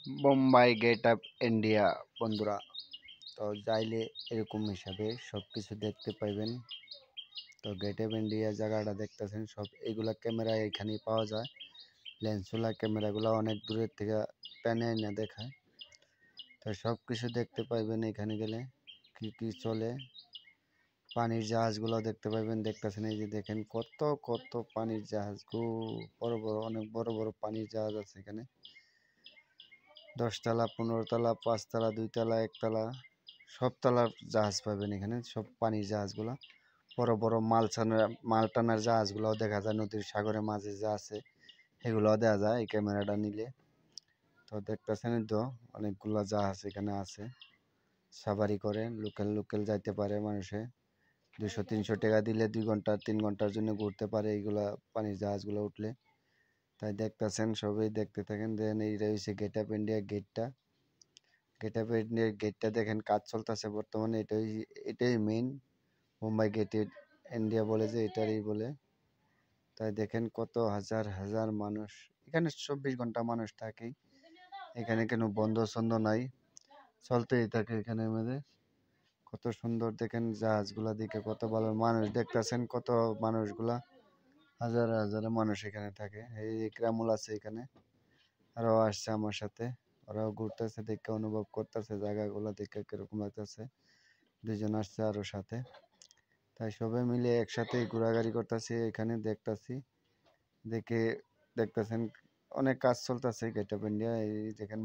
Bombay get up India বন্ধুরা। তো যাইলে এরকম হিসাবে সব কিছু দেখতে পাইবেন। তো গেট আপ ইন্ডিয়া জায়গাটা দেখতেছেন, সব এগুলা ক্যামেরা এখানেই পাওয়া যায়। লেন্সওয়ালা ক্যামেরাগুলো অনেক দূরের থেকে টেনে এনে দেখায়। তো সব কিছু দেখতে পাইবেন এখানে গেলে, কি কি চলে। পানির জাহাজগুলো দেখতে পাইবেন, দেখতেছেন এই যে দেখেন কত কত পানির জাহাজ গো, বড় বড় অনেক বড় বড় পানির জাহাজ আছে এখানে। 10 তলা, 15 তলা, 5 তলা, 2 তলা, 1 তলা, সব তলার জাহাজ পাবেন এখানে। সব পানির জাহাজগুলো বড় বড় মাল টানার জাহাজগুলোও দেখা যায়, নদীর সাগরের মাঝে যা আছে সেগুলোও দেখা যায় এই ক্যামেরাটা নিলে। তো দেখতেছেন তো অনেকগুলো জাহাজ এখানে আছে, সাফারি করে লোকাল লোকাল যাইতে পারে মানুষে। 200-300 টাকা দিলে 2 ঘন্টা 3 ঘন্টার জন্য ঘুরতে পারে এইগুলা পানির জাহাজগুলো উঠলে। তাই দেখতেছেন, সবাই দেখতে থাকেন। দেন এই রয়েছে গেট আপ ইন্ডিয়া গেটটা। গেট আপ ইন্ডিয়ার গেটটা দেখেন কাজ চলতেছে বর্তমানে। এটাই মেইন মুম্বাই গেট ইন্ডিয়া বলে, যে এটারই বলে। তাই দেখেন কত হাজার হাজার মানুষ এখানে, 24 ঘন্টা মানুষ থাকে এখানে, কোনো বন্ধ ছন্দ নাই, চলতেই থাকে এখানে মধ্যে। কত সুন্দর দেখেন জাহাজগুলা, দিকে কত ভালো মানুষ দেখতেছেন, কত মানুষগুলা, হাজার হাজার মানুষ এখানে থাকে। এই ইকরামুল আছে এখানে, আরও আসছে আমার সাথে, ওরাও ঘুরতেছে, দেখে অনুভব করতেছে জায়গাগুলো দেখে কিরকম লাগতেছে। 2জন আসছে আরো সাথে, তাই সবাই মিলে একসাথে ঘোরাঘুরি করতেছি এখানে, দেখতেছি দেখে। দেখতেছেন অনেক কাজ চলতেছে গেট অফ ইন্ডিয়া, এই দেখেন।